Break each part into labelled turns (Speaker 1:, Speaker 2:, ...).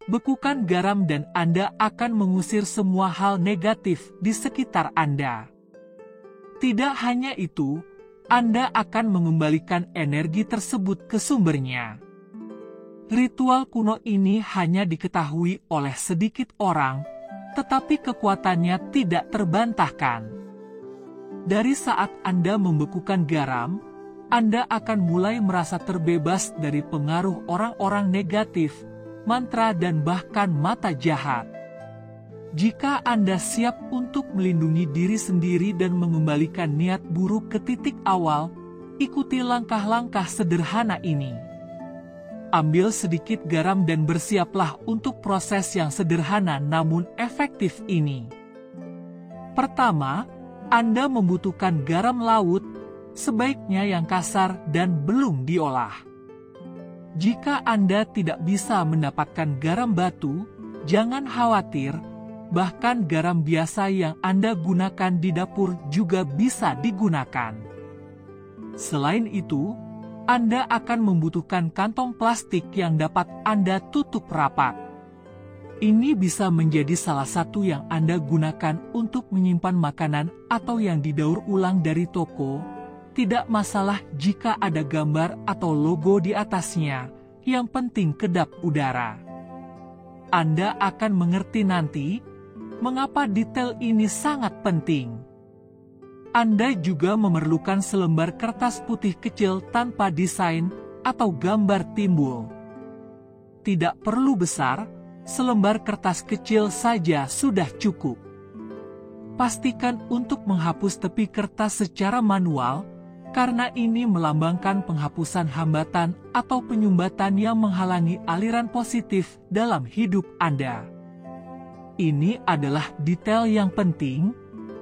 Speaker 1: Bekukan garam dan Anda akan mengusir semua hal negatif di sekitar Anda. Tidak hanya itu, Anda akan mengembalikan energi tersebut ke sumbernya. Ritual kuno ini hanya diketahui oleh sedikit orang, tetapi kekuatannya tidak terbantahkan. Dari saat Anda membekukan garam, Anda akan mulai merasa terbebas dari pengaruh orang-orang negatif, mantra dan bahkan mata jahat. Jika Anda siap untuk melindungi diri sendiri dan mengembalikan niat buruk ke titik awal, ikuti langkah-langkah sederhana ini. Ambil sedikit garam dan bersiaplah untuk proses yang sederhana namun efektif ini. Pertama, Anda membutuhkan garam laut, sebaiknya yang kasar dan belum diolah. Jika Anda tidak bisa mendapatkan garam batu, jangan khawatir, bahkan garam biasa yang Anda gunakan di dapur juga bisa digunakan. Selain itu, Anda akan membutuhkan kantong plastik yang dapat Anda tutup rapat. Ini bisa menjadi salah satu yang Anda gunakan untuk menyimpan makanan atau yang didaur ulang dari toko. Tidak masalah jika ada gambar atau logo di atasnya, yang penting kedap udara. Anda akan mengerti nanti mengapa detail ini sangat penting. Anda juga memerlukan selembar kertas putih kecil tanpa desain atau gambar timbul. Tidak perlu besar, selembar kertas kecil saja sudah cukup. Pastikan untuk menghapus tepi kertas secara manual, karena ini melambangkan penghapusan hambatan atau penyumbatan yang menghalangi aliran positif dalam hidup Anda. Ini adalah detail yang penting,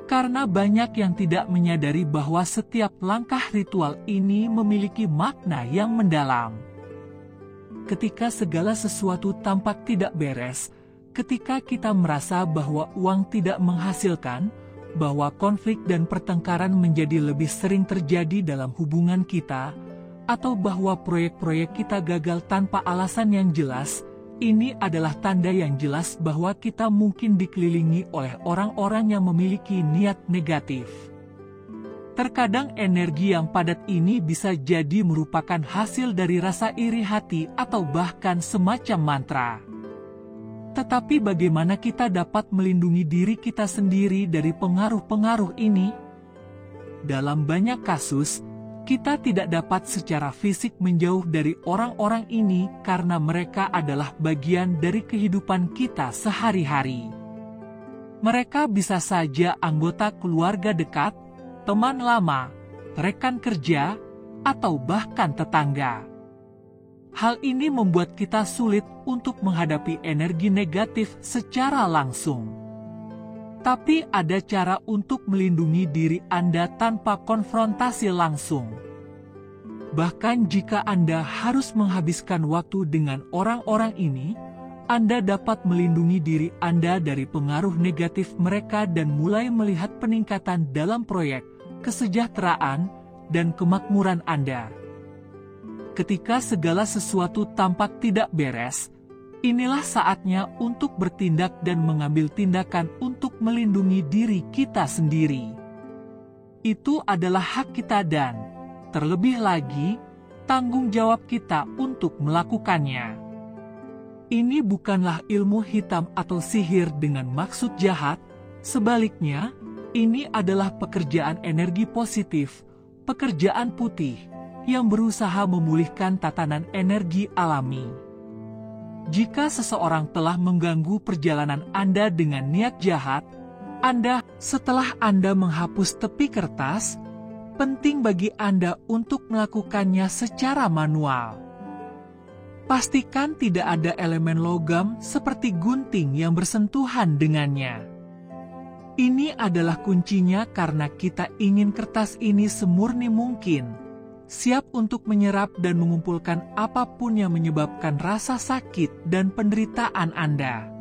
Speaker 1: karena banyak yang tidak menyadari bahwa setiap langkah ritual ini memiliki makna yang mendalam. Ketika segala sesuatu tampak tidak beres, ketika kita merasa bahwa uang tidak menghasilkan, bahwa konflik dan pertengkaran menjadi lebih sering terjadi dalam hubungan kita, atau bahwa proyek-proyek kita gagal tanpa alasan yang jelas, ini adalah tanda yang jelas bahwa kita mungkin dikelilingi oleh orang-orang yang memiliki niat negatif. Terkadang energi yang padat ini bisa jadi merupakan hasil dari rasa iri hati atau bahkan semacam mantra. Tetapi bagaimana kita dapat melindungi diri kita sendiri dari pengaruh-pengaruh ini? Dalam banyak kasus, kita tidak dapat secara fisik menjauh dari orang-orang ini karena mereka adalah bagian dari kehidupan kita sehari-hari. Mereka bisa saja anggota keluarga dekat, teman lama, rekan kerja, atau bahkan tetangga. Hal ini membuat kita sulit untuk menghadapi energi negatif secara langsung. Tapi ada cara untuk melindungi diri Anda tanpa konfrontasi langsung. Bahkan jika Anda harus menghabiskan waktu dengan orang-orang ini, Anda dapat melindungi diri Anda dari pengaruh negatif mereka dan mulai melihat peningkatan dalam proyek, kesejahteraan, dan kemakmuran Anda. Ketika segala sesuatu tampak tidak beres, inilah saatnya untuk bertindak dan mengambil tindakan untuk melindungi diri kita sendiri. Itu adalah hak kita dan, terlebih lagi, tanggung jawab kita untuk melakukannya. Ini bukanlah ilmu hitam atau sihir dengan maksud jahat, sebaliknya, ini adalah pekerjaan energi positif, pekerjaan putih, yang berusaha memulihkan tatanan energi alami. Jika seseorang telah mengganggu perjalanan Anda dengan niat jahat, setelah Anda menghapus tepi kertas, penting bagi Anda untuk melakukannya secara manual. Pastikan tidak ada elemen logam seperti gunting yang bersentuhan dengannya. Ini adalah kuncinya karena kita ingin kertas ini semurni mungkin, siap untuk menyerap dan mengumpulkan apapun yang menyebabkan rasa sakit dan penderitaan Anda.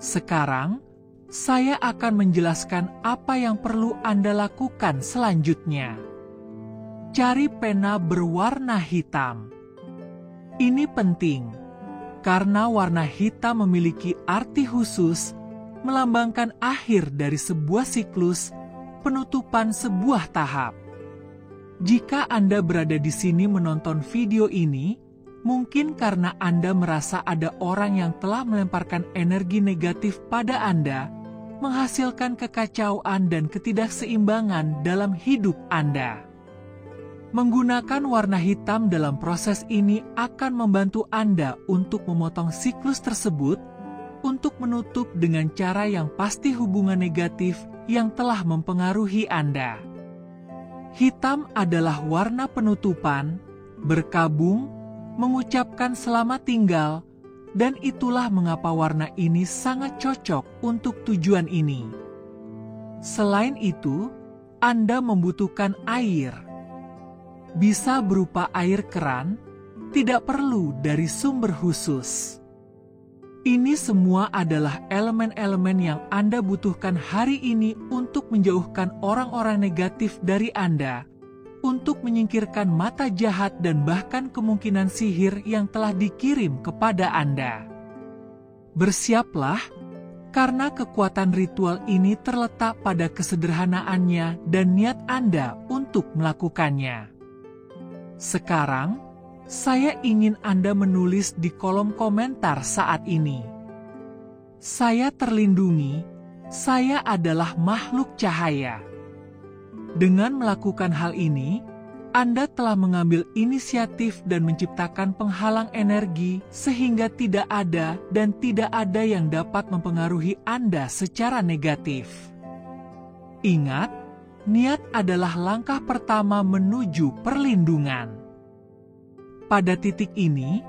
Speaker 1: Sekarang, saya akan menjelaskan apa yang perlu Anda lakukan selanjutnya. Cari pena berwarna hitam. Ini penting. karena warna hitam memiliki arti khusus, melambangkan akhir dari sebuah siklus, penutupan sebuah tahap. Jika Anda berada di sini menonton video ini, mungkin karena Anda merasa ada orang yang telah melemparkan energi negatif pada Anda, menghasilkan kekacauan dan ketidakseimbangan dalam hidup Anda. Menggunakan warna hitam dalam proses ini akan membantu Anda untuk memotong siklus tersebut, untuk menutup dengan cara yang pasti hubungan negatif yang telah mempengaruhi Anda. Hitam adalah warna penutupan, berkabung, mengucapkan selamat tinggal, dan itulah mengapa warna ini sangat cocok untuk tujuan ini. Selain itu, Anda membutuhkan air. Bisa berupa air keran, tidak perlu dari sumber khusus. Ini semua adalah elemen-elemen yang Anda butuhkan hari ini untuk menjauhkan orang-orang negatif dari Anda, untuk menyingkirkan mata jahat dan bahkan kemungkinan sihir yang telah dikirim kepada Anda. Bersiaplah, karena kekuatan ritual ini terletak pada kesederhanaannya dan niat Anda untuk melakukannya. Sekarang, saya ingin Anda menulis di kolom komentar saat ini. Saya terlindungi, saya adalah makhluk cahaya. Dengan melakukan hal ini, Anda telah mengambil inisiatif dan menciptakan penghalang energi sehingga tidak ada dan tidak ada yang dapat mempengaruhi Anda secara negatif. Ingat, niat adalah langkah pertama menuju perlindungan. Pada titik ini,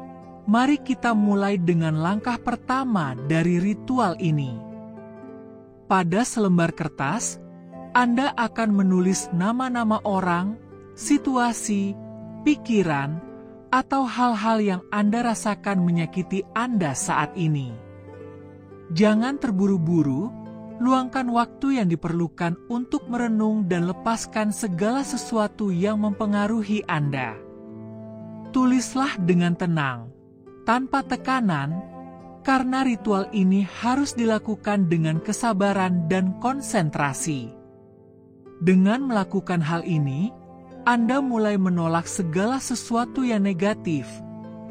Speaker 1: mari kita mulai dengan langkah pertama dari ritual ini. Pada selembar kertas, Anda akan menulis nama-nama orang, situasi, pikiran, atau hal-hal yang Anda rasakan menyakiti Anda saat ini. Jangan terburu-buru, luangkan waktu yang diperlukan untuk merenung dan lepaskan segala sesuatu yang mempengaruhi Anda. Tulislah dengan tenang, tanpa tekanan, karena ritual ini harus dilakukan dengan kesabaran dan konsentrasi. Dengan melakukan hal ini, Anda mulai menolak segala sesuatu yang negatif,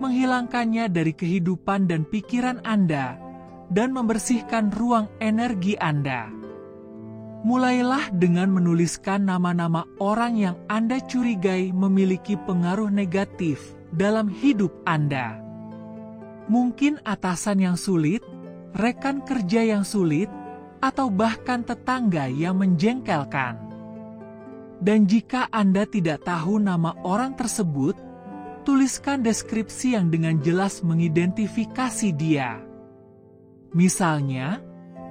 Speaker 1: menghilangkannya dari kehidupan dan pikiran Anda, dan membersihkan ruang energi Anda. Mulailah dengan menuliskan nama-nama orang yang Anda curigai memiliki pengaruh negatif dalam hidup Anda. Mungkin atasan yang sulit, rekan kerja yang sulit, atau bahkan tetangga yang menjengkelkan. Dan jika Anda tidak tahu nama orang tersebut, tuliskan deskripsi yang dengan jelas mengidentifikasi dia. Misalnya,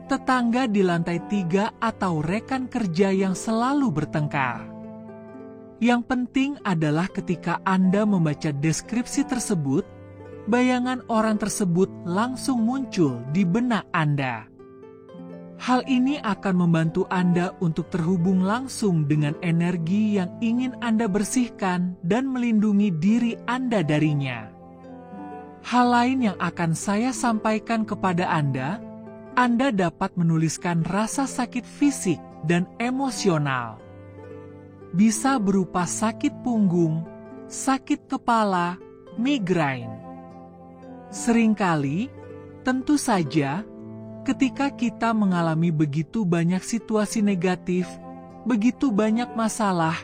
Speaker 1: tetangga di lantai 3 atau rekan kerja yang selalu bertengkar. Yang penting adalah ketika Anda membaca deskripsi tersebut, bayangan orang tersebut langsung muncul di benak Anda. Hal ini akan membantu Anda untuk terhubung langsung dengan energi yang ingin Anda bersihkan dan melindungi diri Anda darinya. Hal lain yang akan saya sampaikan kepada Anda dapat menuliskan rasa sakit fisik dan emosional. Bisa berupa sakit punggung, sakit kepala, migrain. Seringkali, tentu saja, ketika kita mengalami begitu banyak situasi negatif, begitu banyak masalah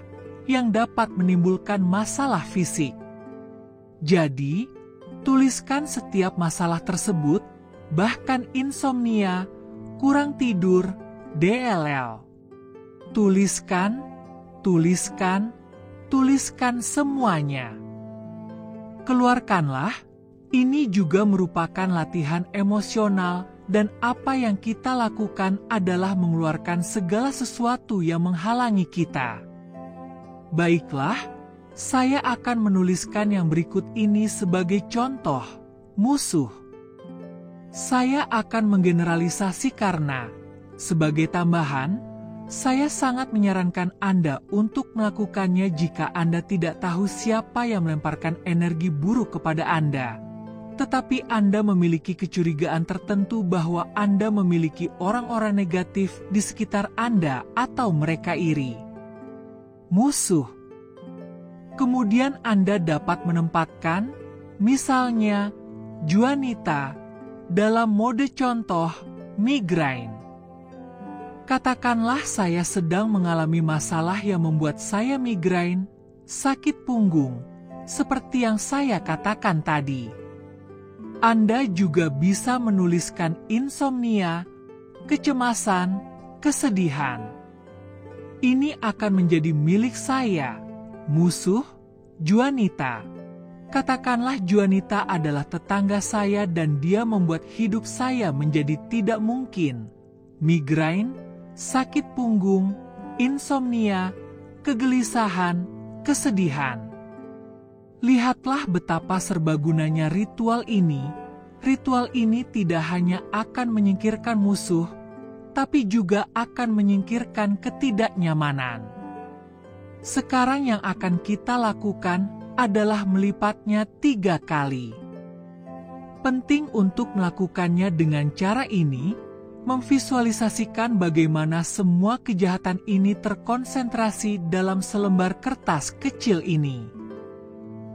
Speaker 1: yang dapat menimbulkan masalah fisik. Jadi, tuliskan setiap masalah tersebut, bahkan insomnia, kurang tidur, DLL. Tuliskan semuanya. Keluarkanlah, ini juga merupakan latihan emosional dan apa yang kita lakukan adalah mengeluarkan segala sesuatu yang menghalangi kita. Baiklah, saya akan menuliskan yang berikut ini sebagai contoh, musuh. Saya akan menggeneralisasi karena, sebagai tambahan, saya sangat menyarankan Anda untuk melakukannya jika Anda tidak tahu siapa yang melemparkan energi buruk kepada Anda. tetapi Anda memiliki kecurigaan tertentu bahwa Anda memiliki orang-orang negatif di sekitar Anda atau mereka iri. Musuh. Kemudian Anda dapat menempatkan, misalnya, Juanita, dalam mode contoh, migrain. Katakanlah saya sedang mengalami masalah yang membuat saya migrain, sakit punggung, seperti yang saya katakan tadi. Anda juga bisa menuliskan insomnia, kecemasan, kesedihan. Ini akan menjadi milik saya, musuh, Juanita. Katakanlah Juanita adalah tetangga saya dan dia membuat hidup saya menjadi tidak mungkin. Migrain, sakit punggung, insomnia, kegelisahan, kesedihan. Lihatlah betapa serbagunanya ritual ini. Ritual ini tidak hanya akan menyingkirkan musuh, tapi juga akan menyingkirkan ketidaknyamanan. Sekarang yang akan kita lakukan adalah melipatnya 3 kali. Penting untuk melakukannya dengan cara ini, memvisualisasikan bagaimana semua kejahatan ini terkonsentrasi dalam selembar kertas kecil ini.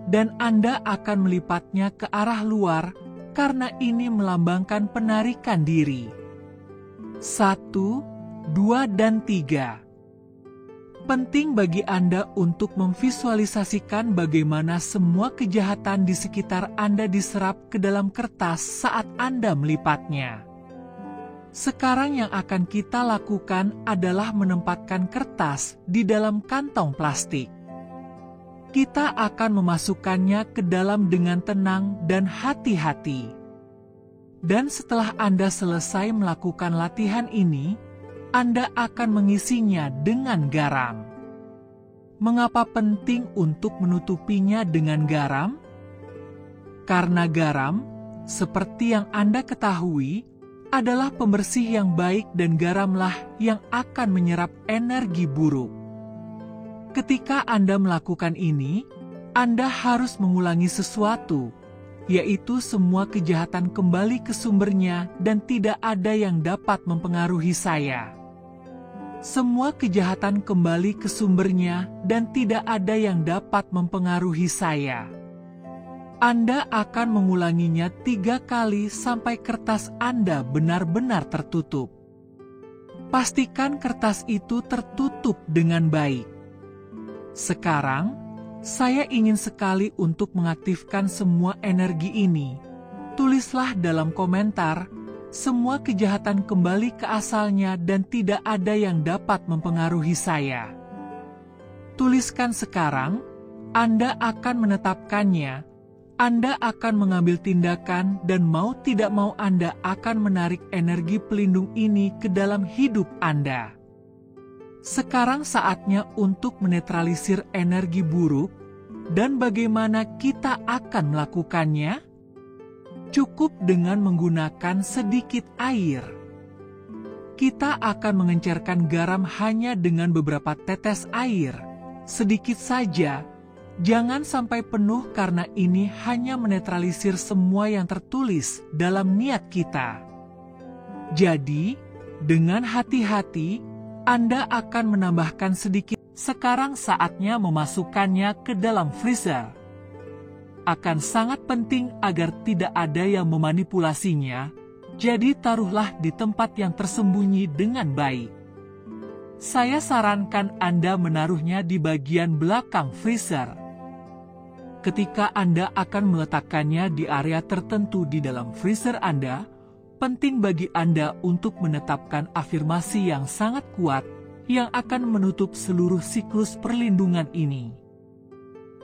Speaker 1: Dan Anda akan melipatnya ke arah luar karena ini melambangkan penarikan diri. 1, 2, dan 3. Penting bagi Anda untuk memvisualisasikan bagaimana semua kejahatan di sekitar Anda diserap ke dalam kertas saat Anda melipatnya. Sekarang yang akan kita lakukan adalah menempatkan kertas di dalam kantong plastik. Kita akan memasukkannya ke dalam dengan tenang dan hati-hati. Dan setelah Anda selesai melakukan latihan ini, Anda akan mengisinya dengan garam. Mengapa penting untuk menutupinya dengan garam? Karena garam, seperti yang Anda ketahui, adalah pembersih yang baik dan garamlah yang akan menyerap energi buruk. Ketika Anda melakukan ini, Anda harus mengulangi sesuatu, yaitu semua kejahatan kembali ke sumbernya dan tidak ada yang dapat mempengaruhi saya. Semua kejahatan kembali ke sumbernya dan tidak ada yang dapat mempengaruhi saya. Anda akan mengulanginya 3 kali sampai kertas Anda benar-benar tertutup. Pastikan kertas itu tertutup dengan baik. Sekarang, saya ingin sekali untuk mengaktifkan semua energi ini. Tulislah dalam komentar, semua kejahatan kembali ke asalnya dan tidak ada yang dapat mempengaruhi saya. Tuliskan sekarang, Anda akan menetapkannya. Anda akan mengambil tindakan dan mau tidak mau Anda akan menarik energi pelindung ini ke dalam hidup Anda. Sekarang saatnya untuk menetralisir energi buruk, dan bagaimana kita akan melakukannya? Cukup dengan menggunakan sedikit air. Kita akan mengencerkan garam hanya dengan beberapa tetes air, sedikit saja. Jangan sampai penuh karena ini hanya menetralisir semua yang tertulis dalam niat kita. Jadi, dengan hati-hati, Anda akan menambahkan sedikit. Sekarang saatnya memasukkannya ke dalam freezer. Akan sangat penting agar tidak ada yang memanipulasinya, jadi taruhlah di tempat yang tersembunyi dengan baik. Saya sarankan Anda menaruhnya di bagian belakang freezer. Ketika Anda akan meletakkannya di area tertentu di dalam freezer Anda, penting bagi Anda untuk menetapkan afirmasi yang sangat kuat yang akan menutup seluruh siklus perlindungan ini.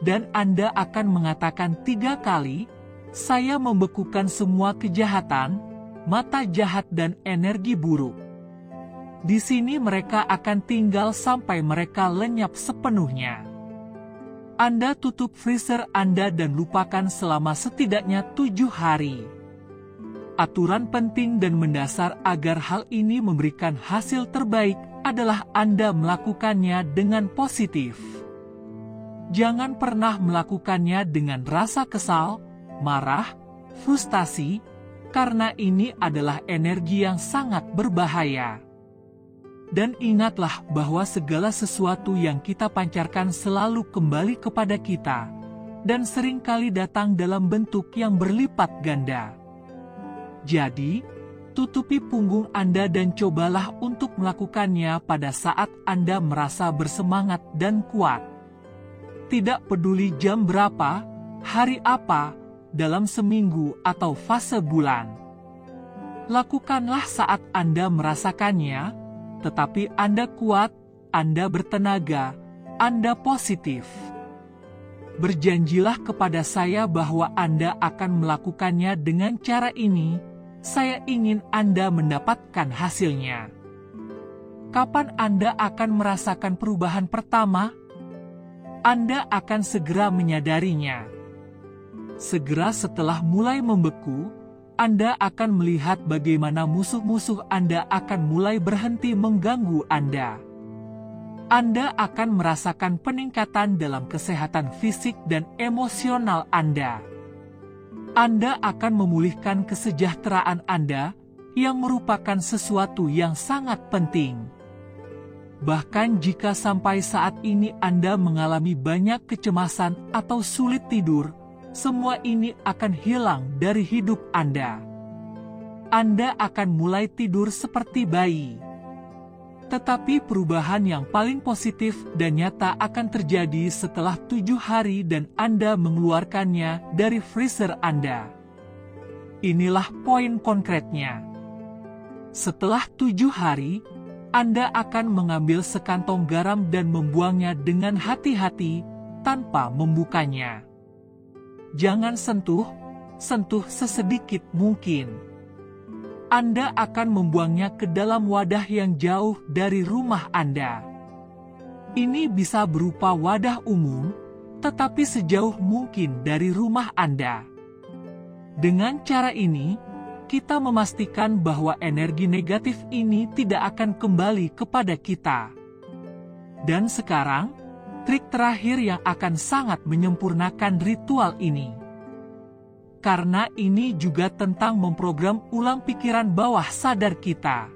Speaker 1: Dan Anda akan mengatakan 3 kali, saya membekukan semua kejahatan, mata jahat dan energi buruk. Di sini mereka akan tinggal sampai mereka lenyap sepenuhnya. Anda tutup freezer Anda dan lupakan selama setidaknya 7 hari. Aturan penting dan mendasar agar hal ini memberikan hasil terbaik adalah Anda melakukannya dengan positif. Jangan pernah melakukannya dengan rasa kesal, marah, frustasi, karena ini adalah energi yang sangat berbahaya. Dan ingatlah bahwa segala sesuatu yang kita pancarkan selalu kembali kepada kita, dan seringkali datang dalam bentuk yang berlipat ganda. Jadi, tutupi punggung Anda dan cobalah untuk melakukannya pada saat Anda merasa bersemangat dan kuat. Tidak peduli jam berapa, hari apa, dalam seminggu atau fase bulan. Lakukanlah saat Anda merasakannya, tetapi Anda kuat, Anda bertenaga, Anda positif. Berjanjilah kepada saya bahwa Anda akan melakukannya dengan cara ini. Saya ingin Anda mendapatkan hasilnya. Kapan Anda akan merasakan perubahan pertama? Anda akan segera menyadarinya. Segera setelah mulai membeku, Anda akan melihat bagaimana musuh-musuh Anda akan mulai berhenti mengganggu Anda. Anda akan merasakan peningkatan dalam kesehatan fisik dan emosional Anda. Anda akan memulihkan kesejahteraan Anda, yang merupakan sesuatu yang sangat penting. Bahkan jika sampai saat ini Anda mengalami banyak kecemasan atau sulit tidur, semua ini akan hilang dari hidup Anda. Anda akan mulai tidur seperti bayi. Tetapi perubahan yang paling positif dan nyata akan terjadi setelah 7 hari dan Anda mengeluarkannya dari freezer Anda. Inilah poin konkretnya. Setelah 7 hari, Anda akan mengambil sekantong garam dan membuangnya dengan hati-hati tanpa membukanya. Jangan sentuh sesedikit mungkin. Anda akan membuangnya ke dalam wadah yang jauh dari rumah Anda. Ini bisa berupa wadah umum, tetapi sejauh mungkin dari rumah Anda. Dengan cara ini, kita memastikan bahwa energi negatif ini tidak akan kembali kepada kita. Dan sekarang, trik terakhir yang akan sangat menyempurnakan ritual ini. Karena ini juga tentang memprogram ulang pikiran bawah sadar kita.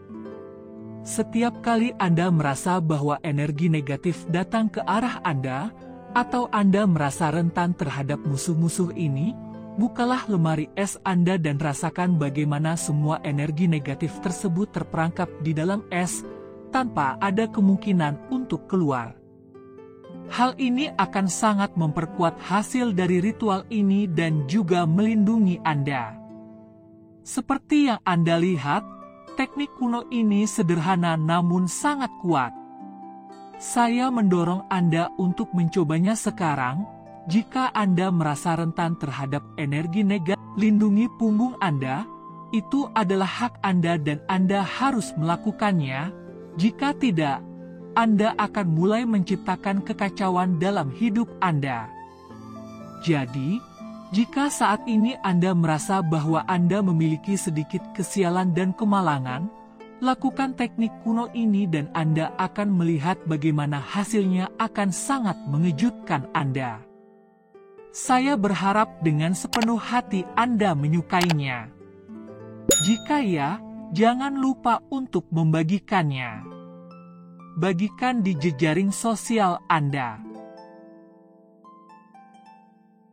Speaker 1: Setiap kali Anda merasa bahwa energi negatif datang ke arah Anda, atau Anda merasa rentan terhadap musuh-musuh ini, bukalah lemari es Anda dan rasakan bagaimana semua energi negatif tersebut terperangkap di dalam es, tanpa ada kemungkinan untuk keluar. Hal ini akan sangat memperkuat hasil dari ritual ini dan juga melindungi Anda. Seperti yang Anda lihat, teknik kuno ini sederhana namun sangat kuat. Saya mendorong Anda untuk mencobanya sekarang. Jika Anda merasa rentan terhadap energi negatif, lindungi punggung Anda. Itu adalah hak Anda dan Anda harus melakukannya. Jika tidak, Anda akan mulai menciptakan kekacauan dalam hidup Anda. Jadi, jika saat ini Anda merasa bahwa Anda memiliki sedikit kesialan dan kemalangan, lakukan teknik kuno ini dan Anda akan melihat bagaimana hasilnya akan sangat mengejutkan Anda. Saya berharap dengan sepenuh hati Anda menyukainya. Jika ya, jangan lupa untuk membagikannya. Bagikan di jejaring sosial Anda.